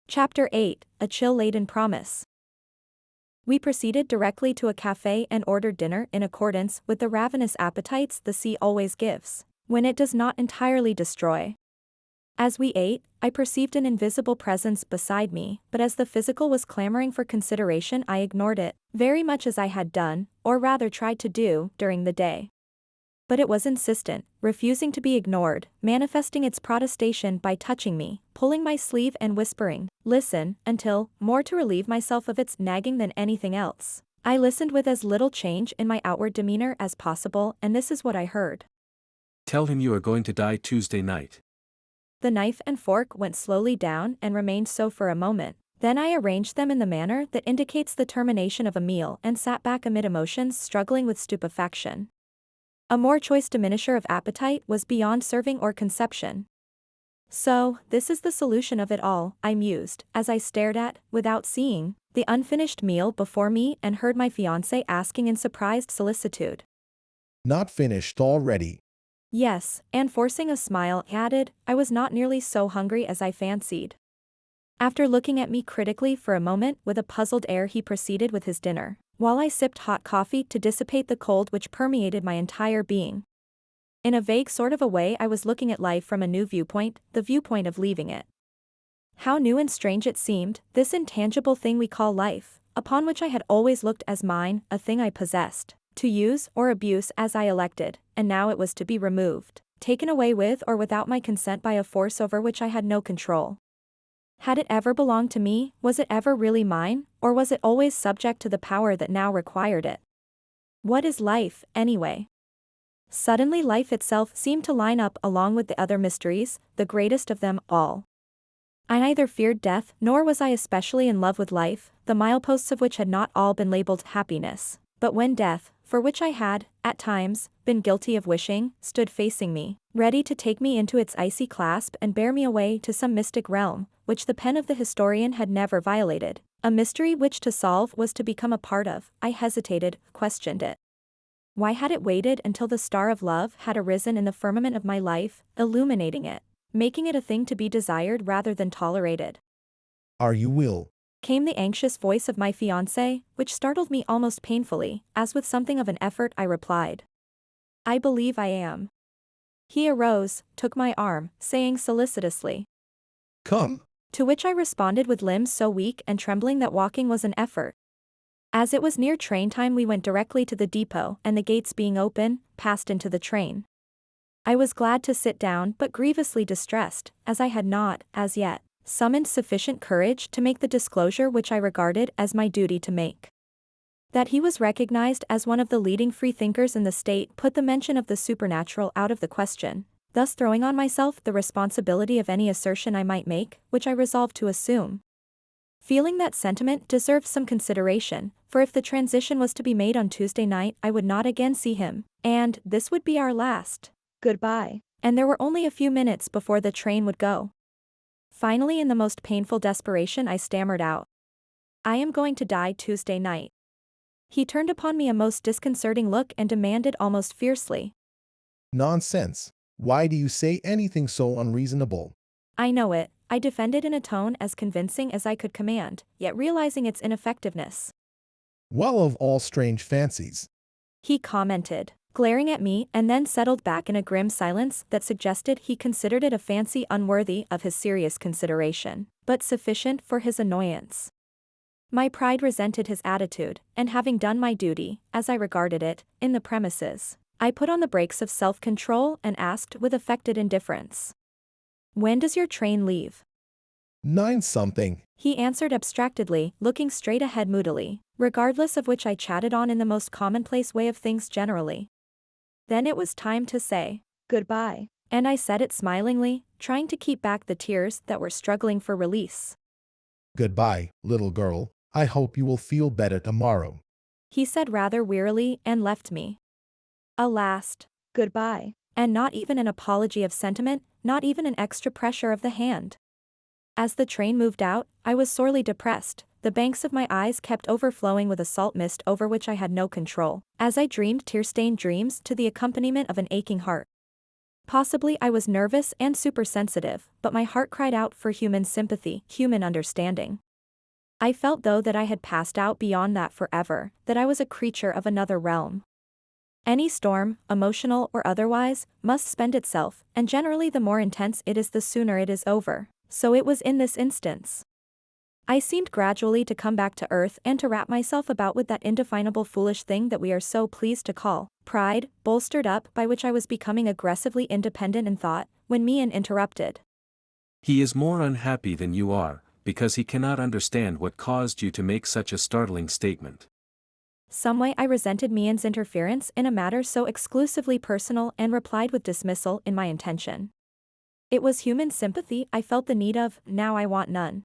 Chapter 8, A Chill-Laden Promise. We proceeded directly to a cafe and ordered dinner in accordance with the ravenous appetites the sea always gives, when it does not entirely destroy. As we ate, I perceived an invisible presence beside me, but as the physical was clamoring for consideration, I ignored it, very much as I had done, or rather tried to do, during the day. But it was insistent, refusing to be ignored, manifesting its protestation by touching me, pulling my sleeve and whispering, "Listen," until, more to relieve myself of its nagging than anything else, I listened with as little change in my outward demeanor as possible, and this is what I heard. Tell him you are going to die Tuesday night. The knife and fork went slowly down and remained so for a moment. Then I arranged them in the manner that indicates the termination of a meal and sat back amid emotions struggling with stupefaction. A more choice diminisher of appetite was beyond serving or conception. So, this is the solution of it all, I mused, as I stared at, without seeing, the unfinished meal before me and heard my fiancé asking in surprised solicitude. Not finished already. Yes, and forcing a smile, added, I was not nearly so hungry as I fancied. After looking at me critically for a moment with a puzzled air, he proceeded with his dinner, while I sipped hot coffee to dissipate the cold which permeated my entire being. In a vague sort of a way, I was looking at life from a new viewpoint, the viewpoint of leaving it. How new and strange it seemed, this intangible thing we call life, upon which I had always looked as mine, a thing I possessed, to use or abuse as I elected, and now it was to be removed, taken away with or without my consent by a force over which I had no control. Had it ever belonged to me, was it ever really mine, or was it always subject to the power that now required it? What is life, anyway? Suddenly life itself seemed to line up along with the other mysteries, the greatest of them all. I neither feared death, nor was I especially in love with life, the mileposts of which had not all been labeled happiness, but when death, for which I had, at times, been guilty of wishing, stood facing me, ready to take me into its icy clasp and bear me away to some mystic realm, which the pen of the historian had never violated, a mystery which to solve was to become a part of, I hesitated, questioned it. Why had it waited until the star of love had arisen in the firmament of my life, illuminating it, making it a thing to be desired rather than tolerated? Are you will? Came the anxious voice of my fiancé, which startled me almost painfully, as with something of an effort I replied. I believe I am. He arose, took my arm, saying solicitously, Come. To which I responded with limbs so weak and trembling that walking was an effort. As it was near train time, we went directly to the depot, and the gates being open, passed into the train. I was glad to sit down but grievously distressed, as I had not, as yet, summoned sufficient courage to make the disclosure which I regarded as my duty to make. That he was recognized as one of the leading freethinkers in the state put the mention of the supernatural out of the question, thus throwing on myself the responsibility of any assertion I might make, which I resolved to assume. Feeling that sentiment deserved some consideration, for if the transition was to be made on Tuesday night, I would not again see him, and this would be our last goodbye, and there were only a few minutes before the train would go. Finally, in the most painful desperation, I stammered out, I am going to die Tuesday night. He turned upon me a most disconcerting look and demanded almost fiercely, Nonsense. Why do you say anything so unreasonable? I know it, I defended in a tone as convincing as I could command, yet realizing its ineffectiveness. Well, of all strange fancies. He commented, glaring at me, and then settled back in a grim silence that suggested he considered it a fancy unworthy of his serious consideration, but sufficient for his annoyance. My pride resented his attitude, and having done my duty, as I regarded it, in the premises, I put on the brakes of self-control and asked with affected indifference, When does your train leave? 9-something. He answered abstractedly, looking straight ahead moodily, regardless of which I chatted on in the most commonplace way of things generally. Then it was time to say goodbye, and I said it smilingly, trying to keep back the tears that were struggling for release. Goodbye, little girl. I hope you will feel better tomorrow. He said rather wearily and left me. A last goodbye, and not even an apology of sentiment, not even an extra pressure of the hand. As the train moved out, I was sorely depressed. The banks of my eyes kept overflowing with a salt mist over which I had no control, as I dreamed tear-stained dreams to the accompaniment of an aching heart. Possibly I was nervous and supersensitive, but my heart cried out for human sympathy, human understanding. I felt though that I had passed out beyond that forever, that I was a creature of another realm. Any storm, emotional or otherwise, must spend itself, and generally the more intense it is the sooner it is over. So it was in this instance. I seemed gradually to come back to earth and to wrap myself about with that indefinable foolish thing that we are so pleased to call pride, bolstered up by which I was becoming aggressively independent in thought, when Mian interrupted. He is more unhappy than you are, because he cannot understand what caused you to make such a startling statement. Some way I resented Mian's interference in a matter so exclusively personal and replied with dismissal in my intention. It was human sympathy I felt the need of, now I want none.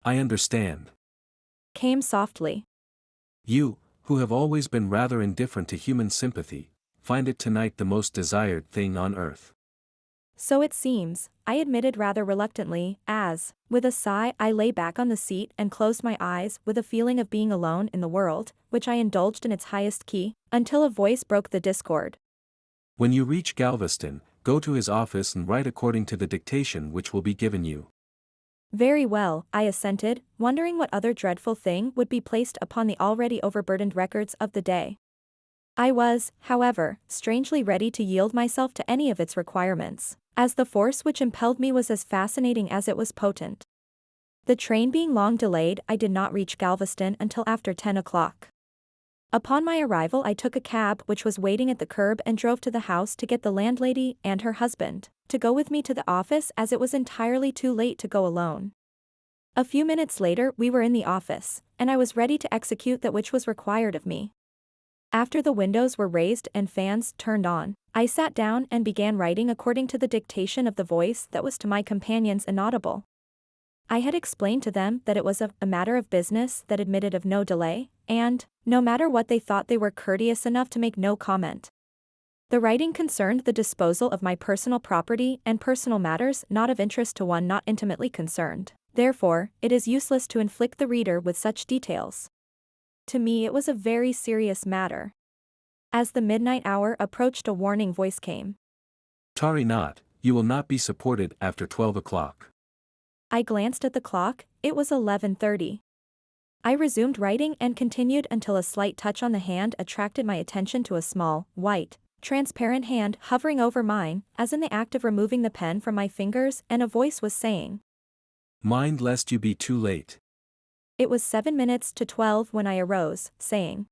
I understand. Came softly. You, who have always been rather indifferent to human sympathy, find it tonight the most desired thing on earth. So it seems, I admitted rather reluctantly, as, with a sigh, I lay back on the seat and closed my eyes with a feeling of being alone in the world, which I indulged in its highest key, until a voice broke the discord. When you reach Galveston, go to his office and write according to the dictation which will be given you. Very well, I assented, wondering what other dreadful thing would be placed upon the already overburdened records of the day. I was, however, strangely ready to yield myself to any of its requirements, as the force which impelled me was as fascinating as it was potent. The train being long delayed, I did not reach Galveston until after 10 o'clock. Upon my arrival I took a cab which was waiting at the curb and drove to the house to get the landlady and her husband to go with me to the office, as it was entirely too late to go alone. A few minutes later we were in the office, and I was ready to execute that which was required of me. After the windows were raised and fans turned on, I sat down and began writing according to the dictation of the voice that was to my companions inaudible. I had explained to them that it was a matter of business that admitted of no delay, and, no matter what they thought, they were courteous enough to make no comment. The writing concerned the disposal of my personal property and personal matters not of interest to one not intimately concerned. Therefore, it is useless to inflict the reader with such details. To me it was a very serious matter. As the midnight hour approached, a warning voice came. Tarry not, you will not be supported after 12 o'clock. I glanced at the clock, it was 11:30. I resumed writing and continued until a slight touch on the hand attracted my attention to a small, white, transparent hand hovering over mine, as in the act of removing the pen from my fingers, and a voice was saying, Mind lest you be too late. It was 7 minutes to 12 when I arose, saying,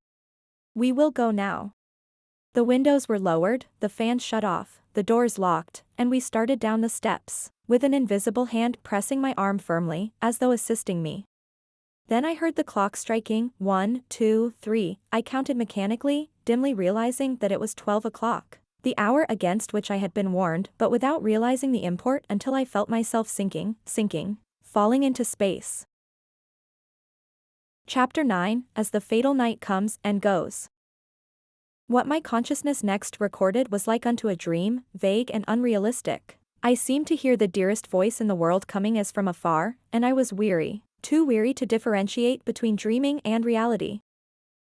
We will go now. The windows were lowered, the fans shut off, the doors locked, and we started down the steps, with an invisible hand pressing my arm firmly, as though assisting me. Then I heard the clock striking, 1, 2, 3, I counted mechanically, dimly realizing that it was 12 o'clock, the hour against which I had been warned, but without realizing the import until I felt myself sinking, falling into space. Chapter 9, As the Fatal Night Comes and Goes. What my consciousness next recorded was like unto a dream, vague and unrealistic. I seemed to hear the dearest voice in the world coming as from afar, and I was weary, too weary to differentiate between dreaming and reality.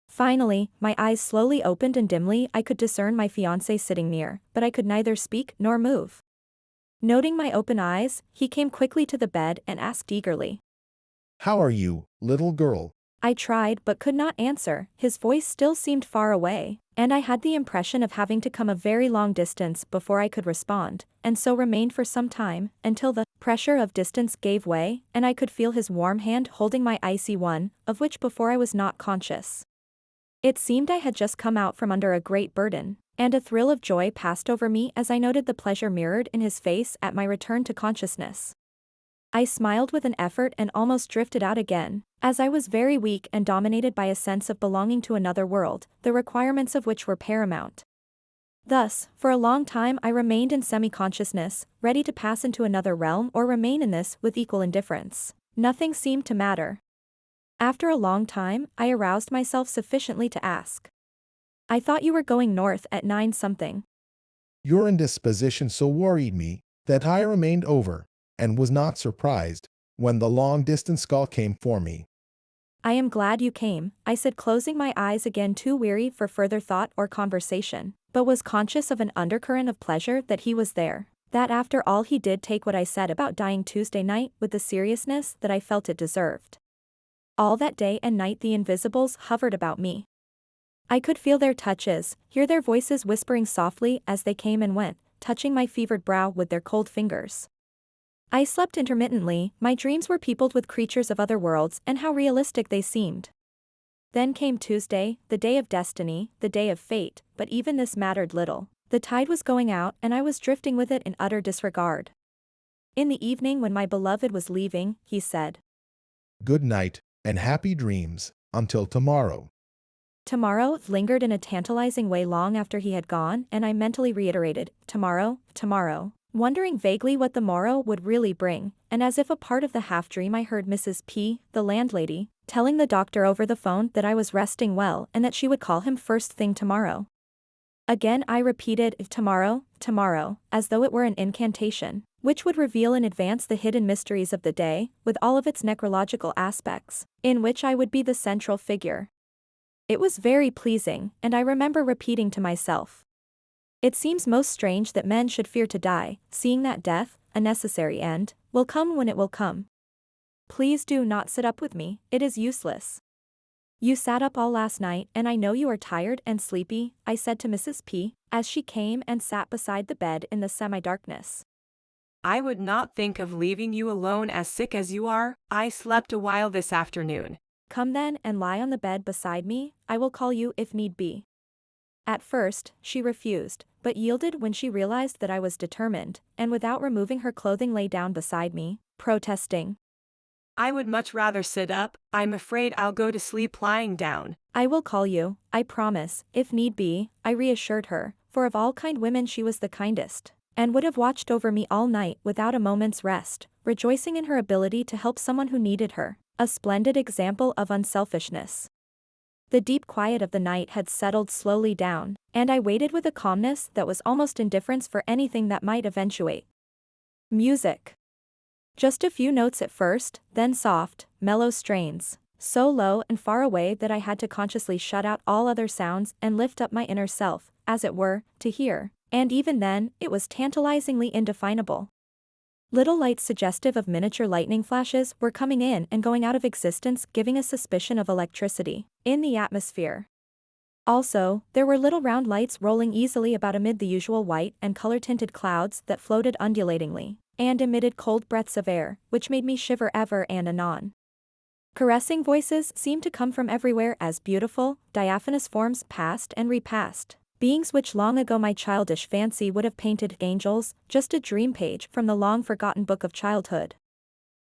Finally, my eyes slowly opened and dimly I could discern my fiancé sitting near, but I could neither speak nor move. Noting my open eyes, he came quickly to the bed and asked eagerly, How are you, little girl? I tried but could not answer, his voice still seemed far away, and I had the impression of having to come a very long distance before I could respond, and so remained for some time, until the pressure of distance gave way, and I could feel his warm hand holding my icy one, of which before I was not conscious. It seemed I had just come out from under a great burden, and a thrill of joy passed over me as I noted the pleasure mirrored in his face at my return to consciousness. I smiled with an effort and almost drifted out again, as I was very weak and dominated by a sense of belonging to another world, the requirements of which were paramount. Thus, for a long time I remained in semi-consciousness, ready to pass into another realm or remain in this with equal indifference. Nothing seemed to matter. After a long time, I aroused myself sufficiently to ask. I thought you were going north at 9 something. Your indisposition so worried me that I remained over, and was not surprised when the long-distance call came for me. I am glad you came, I said, closing my eyes again, too weary for further thought or conversation, but was conscious of an undercurrent of pleasure that he was there. That after all he did take what I said about dying Tuesday night with the seriousness that I felt it deserved. All that day and night the invisibles hovered about me. I could feel their touches, hear their voices whispering softly as they came and went, touching my fevered brow with their cold fingers. I slept intermittently, my dreams were peopled with creatures of other worlds and how realistic they seemed. Then came Tuesday, the day of destiny, the day of fate, but even this mattered little. The tide was going out and I was drifting with it in utter disregard. In the evening when my beloved was leaving, he said, "Good night, and happy dreams, until tomorrow." Tomorrow lingered in a tantalizing way long after he had gone, and I mentally reiterated, tomorrow, tomorrow, wondering vaguely what the morrow would really bring, and as if a part of the half-dream I heard Mrs. P., the landlady, telling the doctor over the phone that I was resting well and that she would call him first thing tomorrow. Again I repeated, tomorrow, tomorrow, as though it were an incantation, which would reveal in advance the hidden mysteries of the day, with all of its necrological aspects, in which I would be the central figure. It was very pleasing, and I remember repeating to myself, it seems most strange that men should fear to die, seeing that death, a necessary end, will come when it will come. Please do not sit up with me, it is useless. You sat up all last night and I know you are tired and sleepy, I said to Mrs. P., as she came and sat beside the bed in the semi-darkness. I would not think of leaving you alone as sick as you are. I slept a while this afternoon. Come then and lie on the bed beside me, I will call you if need be. At first, she refused, but yielded when she realized that I was determined, and without removing her clothing lay down beside me, protesting. I would much rather sit up, I'm afraid I'll go to sleep lying down. I will call you, I promise, if need be, I reassured her, for of all kind women she was the kindest, and would have watched over me all night without a moment's rest, rejoicing in her ability to help someone who needed her, a splendid example of unselfishness. The deep quiet of the night had settled slowly down, and I waited with a calmness that was almost indifference for anything that might eventuate. Music. Just a few notes at first, then soft, mellow strains, so low and far away that I had to consciously shut out all other sounds and lift up my inner self, as it were, to hear, and even then, it was tantalizingly indefinable. Little lights suggestive of miniature lightning flashes were coming in and going out of existence, giving a suspicion of electricity in the atmosphere. Also, there were little round lights rolling easily about amid the usual white and color-tinted clouds that floated undulatingly, and emitted cold breaths of air, which made me shiver ever and anon. Caressing voices seemed to come from everywhere as beautiful, diaphanous forms passed and repassed, beings which long ago my childish fancy would have painted angels, just a dream page from the long-forgotten book of childhood.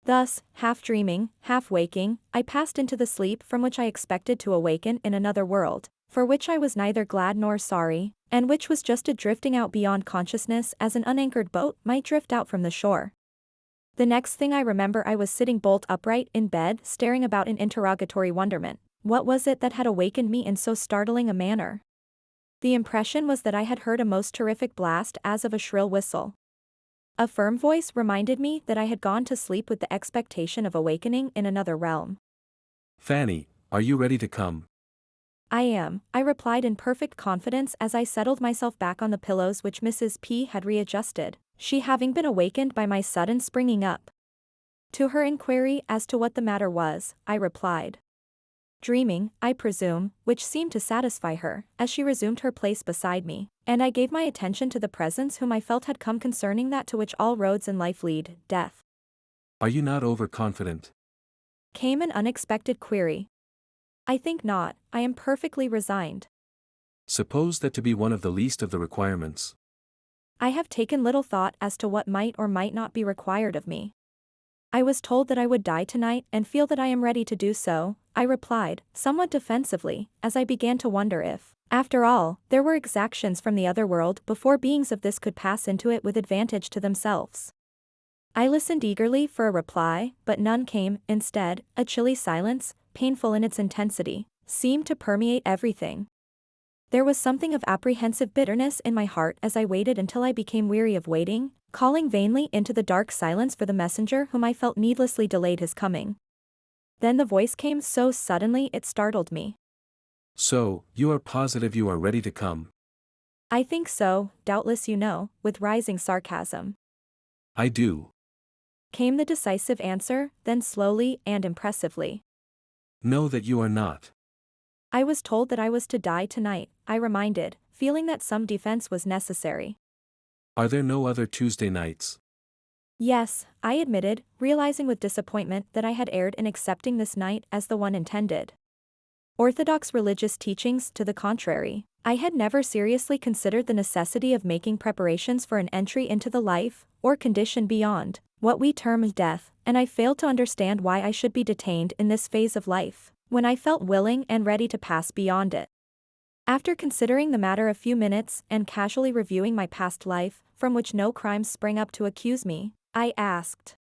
Thus, half dreaming, half waking, I passed into the sleep from which I expected to awaken in another world, for which I was neither glad nor sorry, and which was just a drifting out beyond consciousness as an unanchored boat might drift out from the shore. The next thing I remember I was sitting bolt upright in bed staring about in interrogatory wonderment. What was it that had awakened me in so startling a manner? The impression was that I had heard a most terrific blast as of a shrill whistle. A firm voice reminded me that I had gone to sleep with the expectation of awakening in another realm. Fanny, are you ready to come? I am, I replied in perfect confidence as I settled myself back on the pillows which Mrs. P. had readjusted, she having been awakened by my sudden springing up. To her inquiry as to what the matter was, I replied, dreaming, I presume, which seemed to satisfy her, as she resumed her place beside me, and I gave my attention to the presence whom I felt had come concerning that to which all roads in life lead, death. Are you not overconfident? Came an unexpected query. I think not, I am perfectly resigned. Suppose that to be one of the least of the requirements. I have taken little thought as to what might or might not be required of me. I was told that I would die tonight and feel that I am ready to do so, I replied, somewhat defensively, as I began to wonder if, after all, there were exactions from the other world before beings of this could pass into it with advantage to themselves. I listened eagerly for a reply, but none came. Instead, a chilly silence, painful in its intensity, seemed to permeate everything. There was something of apprehensive bitterness in my heart as I waited until I became weary of waiting, calling vainly into the dark silence for the messenger whom I felt needlessly delayed his coming. Then the voice came so suddenly it startled me. So, you are positive you are ready to come? I think so, doubtless you know, with rising sarcasm. I do. Came the decisive answer, then slowly and impressively. Know that you are not. I was told that I was to die tonight, I reminded, feeling that some defense was necessary. Are there no other Tuesday nights? Yes, I admitted, realizing with disappointment that I had erred in accepting this night as the one intended. Orthodox religious teachings to the contrary, I had never seriously considered the necessity of making preparations for an entry into the life, or condition beyond, what we term death, and I failed to understand why I should be detained in this phase of life, when I felt willing and ready to pass beyond it. After considering the matter a few minutes and casually reviewing my past life, from which no crimes sprang up to accuse me, I asked,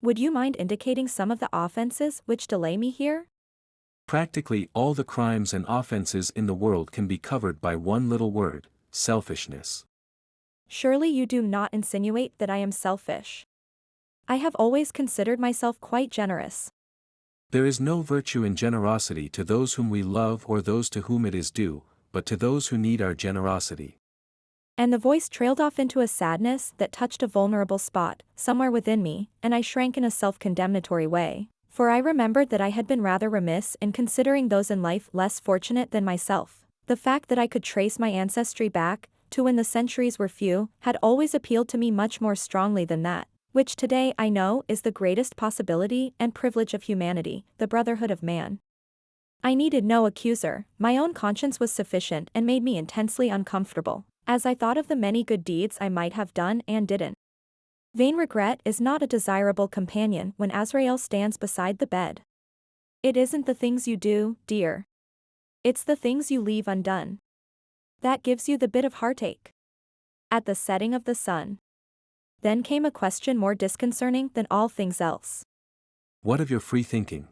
"Would you mind indicating some of the offenses which delay me here?" Practically all the crimes and offenses in the world can be covered by one little word: selfishness. Surely you do not insinuate that I am selfish. I have always considered myself quite generous. There is no virtue in generosity to those whom we love or those to whom it is due, but to those who need our generosity. And the voice trailed off into a sadness that touched a vulnerable spot, somewhere within me, and I shrank in a self-condemnatory way, for I remembered that I had been rather remiss in considering those in life less fortunate than myself. The fact that I could trace my ancestry back, to when the centuries were few, had always appealed to me much more strongly than that, which today I know is the greatest possibility and privilege of humanity, the brotherhood of man. I needed no accuser, my own conscience was sufficient and made me intensely uncomfortable, as I thought of the many good deeds I might have done and didn't. Vain regret is not a desirable companion when Azrael stands beside the bed. It isn't the things you do, dear. It's the things you leave undone. That gives you the bit of heartache. At the setting of the sun. Then came a question more disconcerting than all things else. What of your free thinking?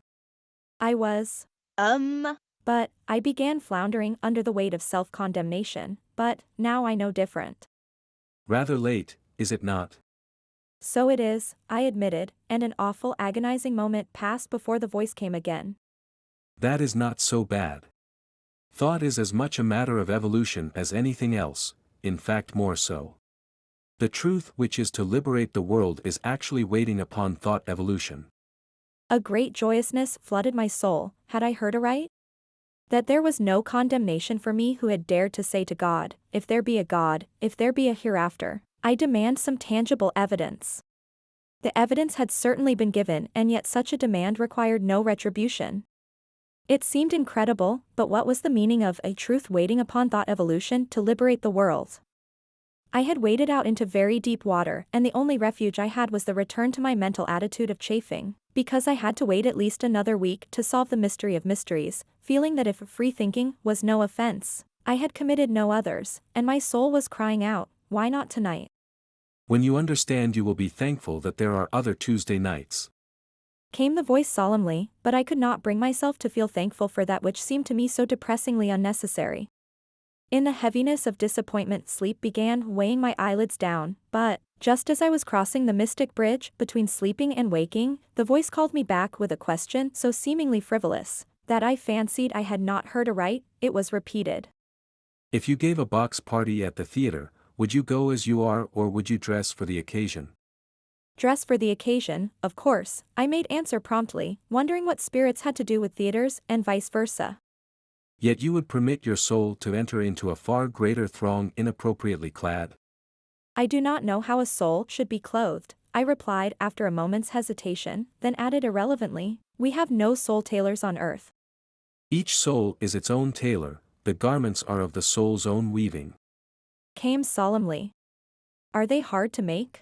I was, but I began floundering under the weight of self-condemnation, but now I know different. Rather late, is it not? So it is, I admitted, and an awful agonizing moment passed before the voice came again. That is not so bad. Thought is as much a matter of evolution as anything else, in fact more so. The truth which is to liberate the world is actually waiting upon thought evolution. A great joyousness flooded my soul, had I heard aright? That there was no condemnation for me who had dared to say to God, if there be a God, if there be a hereafter, I demand some tangible evidence. The evidence had certainly been given and yet such a demand required no retribution. It seemed incredible, but what was the meaning of a truth waiting upon thought evolution to liberate the world? I had waded out into very deep water and the only refuge I had was the return to my mental attitude of chafing, because I had to wait at least another week to solve the mystery of mysteries, feeling that if free thinking was no offense, I had committed no others, and my soul was crying out, why not tonight? When you understand you will be thankful that there are other Tuesday nights. Came the voice solemnly, but I could not bring myself to feel thankful for that which seemed to me so depressingly unnecessary. In the heaviness of disappointment sleep began weighing my eyelids down, but, just as I was crossing the mystic bridge between sleeping and waking, the voice called me back with a question so seemingly frivolous, that I fancied I had not heard aright. It was repeated. If you gave a box party at the theater, would you go as you are or would you dress for the occasion? Dress for the occasion, of course, I made answer promptly, wondering what spirits had to do with theaters and vice versa. Yet you would permit your soul to enter into a far greater throng inappropriately clad? I do not know how a soul should be clothed, I replied after a moment's hesitation, then added irrelevantly, we have no soul tailors on earth. Each soul is its own tailor, the garments are of the soul's own weaving. Came solemnly. Are they hard to make?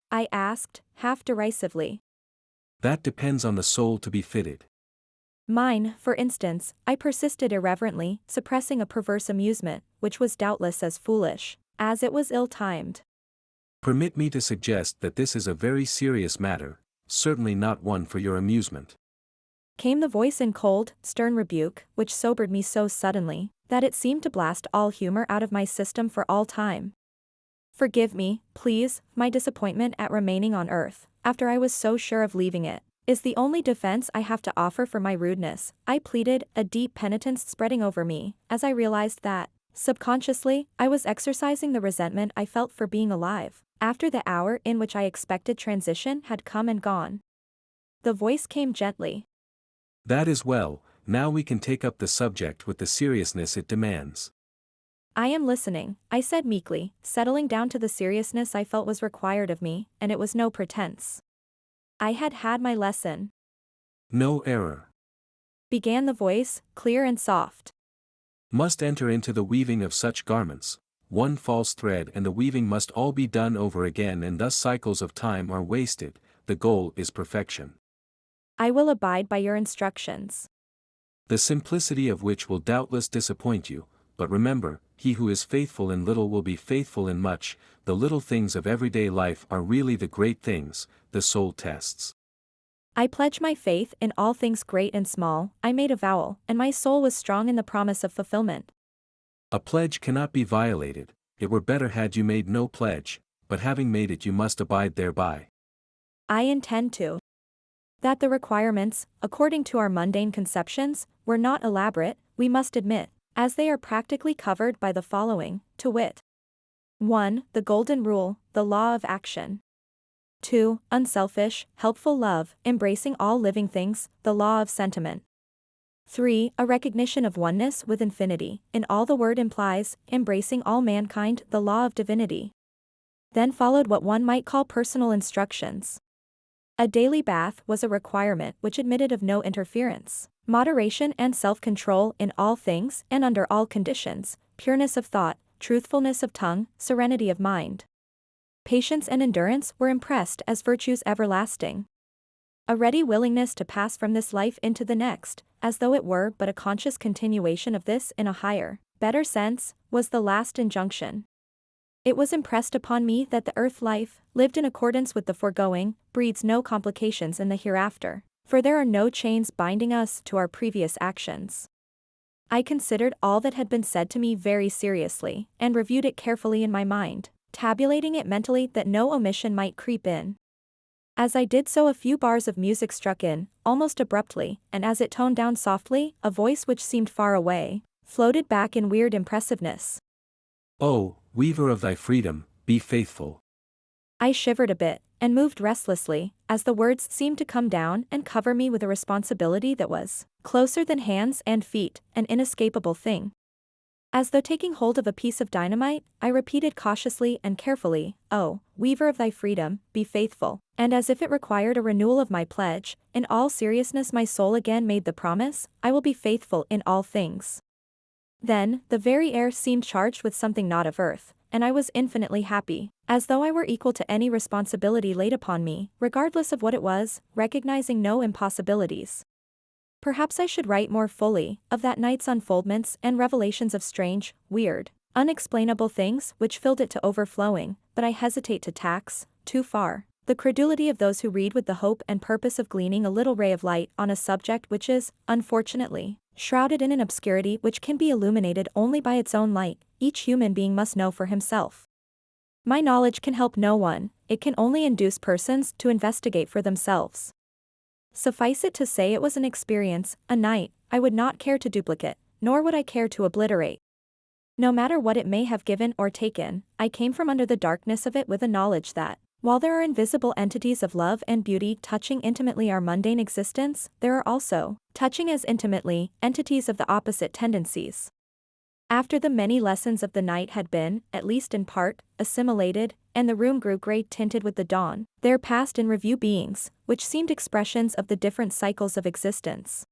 I asked, half derisively. That depends on the soul to be fitted. Mine, for instance, I persisted irreverently, suppressing a perverse amusement, which was doubtless as foolish, as it was ill-timed. Permit me to suggest that this is a very serious matter, certainly not one for your amusement. Came the voice in cold, stern rebuke, which sobered me so suddenly, that it seemed to blast all humor out of my system for all time. Forgive me, please, my disappointment at remaining on earth, after I was so sure of leaving it, is the only defense I have to offer for my rudeness, I pleaded, a deep penitence spreading over me, as I realized that, Subconsciously, I was exercising the resentment I felt for being alive, after the hour in which I expected transition had come and gone. The voice came gently. That is well, now we can take up the subject with the seriousness it demands. I am listening, I said meekly, settling down to the seriousness I felt was required of me, and it was no pretense. I had had my lesson. No error. Began the voice, clear and soft. Must enter into the weaving of such garments. One false thread and the weaving must all be done over again, and thus cycles of time are wasted. The goal is perfection. I will abide by your instructions. The simplicity of which will doubtless disappoint you, but remember, he who is faithful in little will be faithful in much. The little things of everyday life are really the great things, the soul tests. I pledge my faith in all things great and small, I made a vow, and my soul was strong in the promise of fulfillment. A pledge cannot be violated. It were better had you made no pledge, but having made it you must abide thereby. I intend to. That the requirements, according to our mundane conceptions, were not elaborate, we must admit, as they are practically covered by the following, to wit. 1. The golden rule, the law of action. 2. Unselfish, helpful love, embracing all living things, the law of sentiment. 3. A recognition of oneness with infinity, in all the word implies, embracing all mankind, the law of divinity. Then followed what one might call personal instructions. A daily bath was a requirement which admitted of no interference, moderation and self-control in all things and under all conditions, pureness of thought, truthfulness of tongue, serenity of mind. Patience and endurance were impressed as virtues everlasting. A ready willingness to pass from this life into the next, as though it were but a conscious continuation of this in a higher, better sense, was the last injunction. It was impressed upon me that the earth life, lived in accordance with the foregoing, breeds no complications in the hereafter, for there are no chains binding us to our previous actions. I considered all that had been said to me very seriously, and reviewed it carefully in my mind, tabulating it mentally that no omission might creep in. As I did so, a few bars of music struck in, almost abruptly, and as it toned down softly, a voice which seemed far away, floated back in weird impressiveness. Oh, weaver of thy freedom, be faithful. I shivered a bit, and moved restlessly, as the words seemed to come down and cover me with a responsibility that was, closer than hands and feet, an inescapable thing. As though taking hold of a piece of dynamite, I repeated cautiously and carefully, "Oh, weaver of thy freedom, be faithful," and as if it required a renewal of my pledge, in all seriousness my soul again made the promise, "I will be faithful in all things." Then, the very air seemed charged with something not of earth, and I was infinitely happy, as though I were equal to any responsibility laid upon me, regardless of what it was, recognizing no impossibilities. Perhaps I should write more fully, of that night's unfoldments and revelations of strange, weird, unexplainable things which filled it to overflowing, but I hesitate to tax, too far, the credulity of those who read with the hope and purpose of gleaning a little ray of light on a subject which is, unfortunately, shrouded in an obscurity which can be illuminated only by its own light. Each human being must know for himself. My knowledge can help no one, it can only induce persons to investigate for themselves. Suffice it to say it was an experience, a night, I would not care to duplicate, nor would I care to obliterate. No matter what it may have given or taken, I came from under the darkness of it with a knowledge that, while there are invisible entities of love and beauty touching intimately our mundane existence, there are also, touching as intimately, entities of the opposite tendencies. After the many lessons of the night had been, at least in part, assimilated, and the room grew grey-tinted with the dawn, there passed in review beings, which seemed expressions of the different cycles of existence.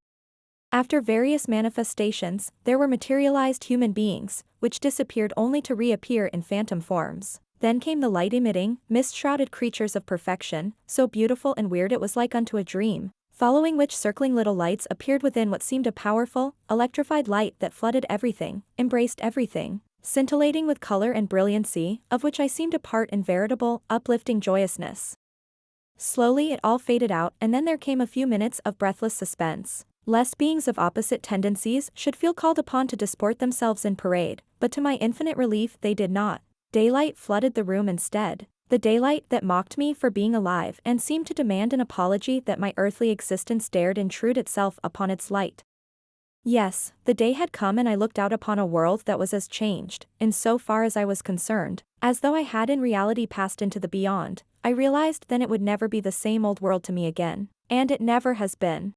After various manifestations, there were materialized human beings, which disappeared only to reappear in phantom forms. Then came the light-emitting, mist-shrouded creatures of perfection, so beautiful and weird it was like unto a dream, following which circling little lights appeared within what seemed a powerful, electrified light that flooded everything, embraced everything, scintillating with color and brilliancy, of which I seemed a part in veritable, uplifting joyousness. Slowly it all faded out, and then there came a few minutes of breathless suspense, lest beings of opposite tendencies should feel called upon to disport themselves in parade, but to my infinite relief they did not. Daylight flooded the room instead. The daylight that mocked me for being alive and seemed to demand an apology that my earthly existence dared intrude itself upon its light. Yes, the day had come and I looked out upon a world that was as changed, in so far as I was concerned, as though I had in reality passed into the beyond. I realized then it would never be the same old world to me again. And it never has been.